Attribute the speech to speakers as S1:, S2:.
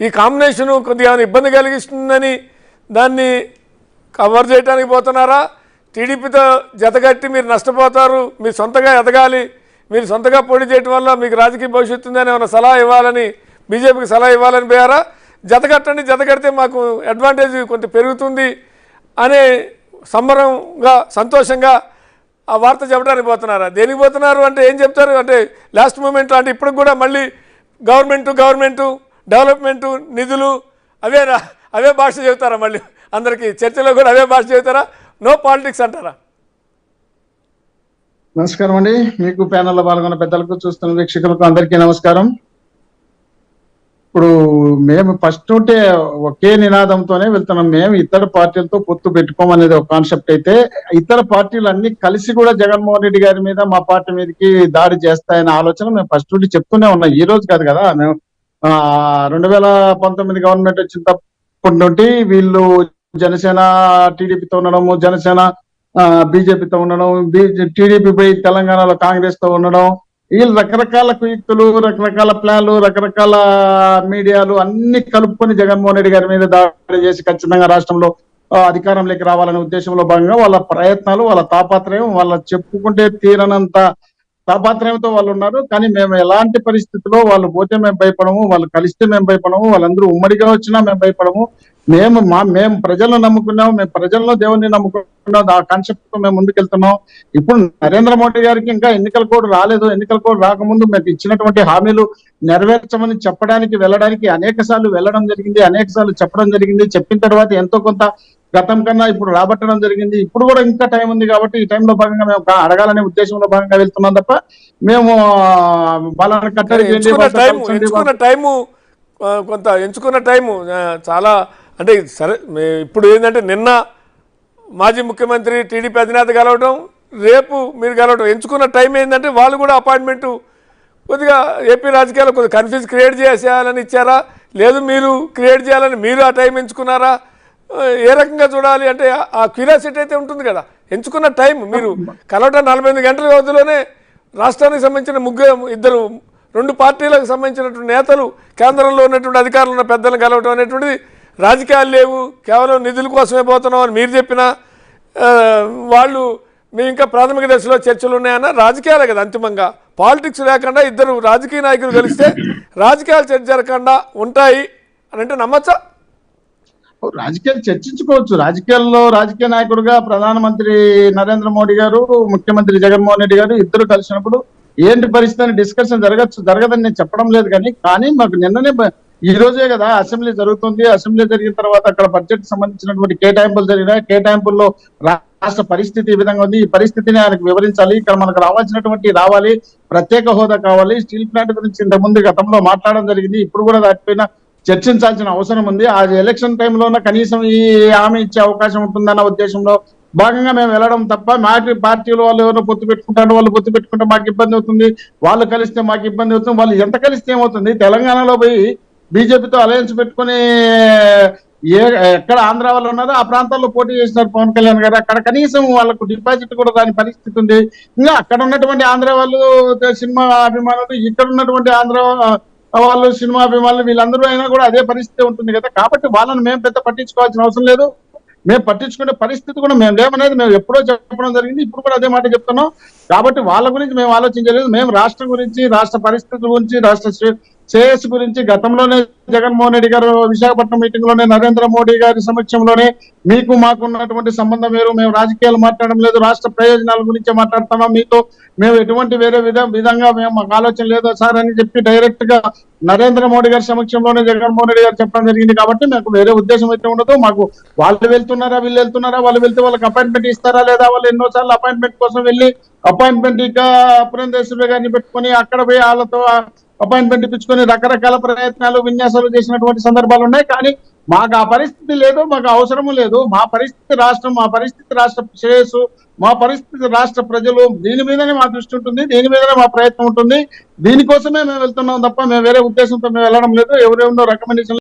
S1: ఈ కాంబినేషను కొద్దిగా ఇబ్బంది కలిగిస్తుందని దాన్ని కవర్ చేయడానికి పోతున్నారా? టీడీపీతో జతగట్టి మీరు నష్టపోతారు, మీరు సొంతగా ఎదగాలి, మీరు సొంతగా పోటీ చేయడం వల్ల మీకు రాజకీయ భవిష్యత్తు ఉందని ఏమైనా సలహా ఇవ్వాలని, బీజేపీకి సలహా ఇవ్వాలని పోయారా? జతగట్టండి, జతగడితే మాకు అడ్వాంటేజ్ కొంత పెరుగుతుంది అనే సంబరంగా సంతోషంగా ఆ వార్త చెప్పడానికి పోతున్నారా? దేనికి పోతున్నారు అంటే ఏం చెప్తారు? అంటే లాస్ట్ మూమెంట్లో అంటే ఇప్పటికి కూడా మళ్ళీ గవర్నమెంటు డెవలప్మెంటు నిధులు అవే భాష చెబుతారా? మళ్ళీ అందరికీ చర్చలో కూడా అవే భాష చెబుతారా? నో పాలిటిక్స్ అంటారా?
S2: నమస్కారం అండి. మీకు ప్యానెల్లో పాల్గొన్న పెద్దలకు, చూస్తున్న వీక్షకులకు అందరికీ నమస్కారం. ఇప్పుడు మేము ఫస్ట్ ఉంటే ఒకే నినాదంతోనే వెళ్తున్నాం. మేము ఇతర పార్టీలతో పొత్తు పెట్టుకోమనేది ఒక కాన్సెప్ట్ అయితే, ఇతర పార్టీలు అన్ని కలిసి కూడా జగన్మోహన్ రెడ్డి గారి మీద, మా పార్టీ మీదకి దాడి చేస్తాయనే ఆలోచన మేము ఫస్ట్ నుండి చెప్తూనే ఉన్నాం. ఈ రోజు కాదు కదా, మేము 2019 గవర్నమెంట్ వచ్చినప్పటి నుండి వీళ్ళు జనసేన టీడీపీతో ఉండడము, జనసేన బీజేపీతో ఉండడం, టీడీపీ పోయి తెలంగాణలో కాంగ్రెస్ తో ఉండడం, వీళ్ళు రకరకాల కుయుక్తులు, రకరకాల ప్లాన్లు, రకరకాల మీడియాలు అన్ని కలుపుకొని జగన్మోహన్ రెడ్డి గారి మీద దాడి చేసి ఖచ్చితంగా రాష్ట్రంలో అధికారంలోకి రావాలనే ఉద్దేశంలో భాగంగా వాళ్ళ ప్రయత్నాలు, వాళ్ళ తాపత్రయం, వాళ్ళ చెప్పుకుంటే తీరనంత తాపత్రయంతో వాళ్ళు ఉన్నారు. కానీ మేము ఎలాంటి పరిస్థితుల్లో వాళ్ళు పోతే మేము భయపడము, వాళ్ళు కలిస్తే మేము భయపడము, వాళ్ళందరూ ఉమ్మడిగా వచ్చినా మేము భయపడము. మేము ప్రజలను నమ్ముకున్నాం, మేము ప్రజల్లో దేవుడిని నమ్ముకున్నాం. ఆ కాన్సెప్ట్ తో మేము ముందుకెళ్తున్నాం. ఇప్పుడు నరేంద్ర మోడీ గారికి ఇంకా ఎన్నికల కోడ్ రాలేదు. ఎన్నికల కోడ్ రాకముందు మేము ఇచ్చినటువంటి హామీలు నెరవేర్చమని చెప్పడానికి వెళ్ళడానికి అనేక సార్లు వెళ్ళడం జరిగింది, అనేక సార్లు చెప్పడం జరిగింది. చెప్పిన తర్వాత ఎంతో కొంత గతం కన్నా ఇప్పుడు రాబట్టడం జరిగింది. ఇప్పుడు కూడా ఇంకా టైం ఉంది కాబట్టి ఈ టైంలో భాగంగా మేము అడగాలనే ఉద్దేశంలో భాగంగా వెళ్తున్నాం తప్ప మేము వాళ్ళని కట్టడి
S1: ఎంచుకున్న టైము చాలా అంటే సరే. ఇప్పుడు ఏంటంటే నిన్న మాజీ ముఖ్యమంత్రి టీడీపీ అధినేత కలవడం, రేపు మీరు కలవడం, ఎంచుకున్న టైం ఏంటంటే వాళ్ళు కూడా అపాయింట్మెంటు కొద్దిగా ఏపీ రాజకీయాల్లో కొద్దిగా కన్ఫ్యూజ్ క్రియేట్ చేయాలని ఇచ్చారా, లేదు మీరు క్రియేట్ చేయాలని మీరు ఆ టైం ఎంచుకున్నారా? ఏ రకంగా చూడాలి అంటే ఆ క్యూరియాసిటీ అయితే ఉంటుంది కదా. ఎంచుకున్న టైం మీరు కలవటం 48 గంటల వ్యవధిలోనే రాష్ట్రానికి సంబంధించిన ఇద్దరు 2 పార్టీలకు సంబంధించినటువంటి నేతలు, కేంద్రంలో ఉన్నటువంటి అధికారులు ఉన్న పెద్దలను కలవటం అనేటువంటిది రాజకీయాలు లేవు, కేవలం నిధుల కోసమే పోతున్నాం అని మీరు చెప్పినా, వాళ్ళు మేము ఇంకా ప్రాథమిక దశలో చర్చలు ఉన్నాయన్న రాజకీయాలే కదా. అంతిమంగా పాలిటిక్స్ లేకుండా ఇద్దరు రాజకీయ నాయకులు కలిస్తే రాజకీయాలు చర్చ జరగకుండా ఉంటాయి అని అంటే నమ్మచ్చా?
S2: రాజకీయాలు చర్చించుకోవచ్చు. రాజకీయాల్లో రాజకీయ నాయకుడుగా ప్రధానమంత్రి నరేంద్ర మోడీ గారు, ముఖ్యమంత్రి జగన్మోహన్ రెడ్డి గారు ఇద్దరు కలిసినప్పుడు ఏంటి పరిస్థితి అని డిస్కషన్ జరగదని నేను చెప్పడం లేదు. కానీ మాకు నిన్ననే ఈ రోజే కదా అసెంబ్లీ జరుగుతుంది. అసెంబ్లీ జరిగిన తర్వాత అక్కడ బడ్జెట్ సంబంధించినటువంటి కేటాయింపులు జరిగినాయి. కేటాయింపుల్లో రాష్ట్ర పరిస్థితి ఈ విధంగా ఉంది. ఈ పరిస్థితిని ఆయనకు వివరించాలి. ఇక్కడ మనకు రావాలి, ప్రత్యేక హోదా కావాలి. స్టీల్ ప్లాంట్ గురించి ఇంతకుముందు గతంలో మాట్లాడడం జరిగింది. ఇప్పుడు కూడా దాటిపైన చర్చించాల్సిన అవసరం ఉంది. ఆ ఎలక్షన్ టైంలోనే కనీసం ఈ హామీ ఇచ్చే అవకాశం ఉంటుందన్న ఉద్దేశంలో భాగంగా మేము వెళ్ళడం తప్ప, మాకు పార్టీలు వాళ్ళు ఎవరో పొత్తు పెట్టుకుంటారు, వాళ్ళు పొత్తు పెట్టుకుంటే మాకు ఇబ్బంది అవుతుంది, వాళ్ళు కలిస్తే మాకు ఇబ్బంది అవుతుంది. వాళ్ళు ఎంత కలిస్తే ఏమవుతుంది? తెలంగాణలో పోయి బీజేపీతో అలయన్స్ పెట్టుకుని ఎక్కడ ఆంధ్ర వాళ్ళు ఉన్నారో ఆ ప్రాంతాల్లో పోటీ చేసినారు పవన్ కళ్యాణ్ గారు. అక్కడ కనీసం వాళ్ళకు డిపాజిట్ కూడా రాని పరిస్థితి ఉంది. ఇంకా అక్కడ ఉన్నటువంటి ఆంధ్ర వాళ్ళు సినిమా అభిమానులు, ఇక్కడ ఉన్నటువంటి ఆంధ్ర వాళ్ళు సినిమా అభిమానులు, వీళ్ళందరూ అయినా కూడా అదే పరిస్థితి ఉంటుంది కదా. కాబట్టి వాళ్ళని మేము పెద్ద పట్టించుకోవాల్సిన అవసరం లేదు. మేము పట్టించుకునే పరిస్థితి కూడా మేము లేమనేది మేము ఎప్పుడో చెప్పడం జరిగింది. ఇప్పుడు కూడా అదే మాట చెప్తున్నాం. కాబట్టి వాళ్ళ గురించి మేము ఆలోచించలేదు. మేము రాష్ట్రం గురించి, రాష్ట్ర పరిస్థితుల గురించి, రాష్ట్ర శ్రేయస్సు గురించి గతంలోనే జగన్మోహన్ రెడ్డి గారు విశాఖపట్నం మీటింగ్ లోనే నరేంద్ర మోడీ గారి సమక్షంలోనే మీకు మాకు ఉన్నటువంటి సంబంధం వేరు, మేము రాజకీయాలు మాట్లాడడం లేదు, రాష్ట్ర ప్రయోజనాల గురించే మాట్లాడుతున్నాం, మీతో మేము ఎటువంటి వేరే విధంగా మేము మాకు ఆలోచన లేదు సార్ అని చెప్పి డైరెక్ట్ గా నరేంద్ర మోడీ గారి సమక్షంలోనే జగన్మోహన్ రెడ్డి గారు చెప్పడం జరిగింది. కాబట్టి మాకు వేరే ఉద్దేశం అయితే ఉండదు. మాకు వాళ్ళు వెళ్తున్నారా, వీళ్ళు వెళ్తున్నారా, వాళ్ళు వెళ్తే వాళ్ళకి అపాయింట్మెంట్ ఇస్తారా లేదా, వాళ్ళు ఎన్నోసార్లు అపాయింట్మెంట్ కోసం వెళ్ళి అపాయింట్మెంట్ ఇక పురంధేశ్వరి గారిని పెట్టుకుని అక్కడ పోయి వాళ్ళతో అపాయింట్మెంట్ ఇప్పించుకొని రకరకాల ప్రయత్నాలు, విన్యాసాలు చేసినటువంటి సందర్భాలు ఉన్నాయి. కానీ మాకు ఆ పరిస్థితి లేదు, మాకు అవసరము లేదు. మా పరిస్థితి రాష్ట్రం, మా పరిస్థితి రాష్ట్ర శ్రేయస్సు, మా పరిస్థితి రాష్ట్ర ప్రజలు, దీని మీదనే మా దృష్టి ఉంటుంది, దీని మీదనే మా ప్రయత్నం ఉంటుంది. దీనికోసమే మేము వెళ్తున్నాం తప్ప మేము వేరే ఉద్దేశంతో మేము వెళ్ళడం లేదు. ఎవరెవరో రికమెండేషన్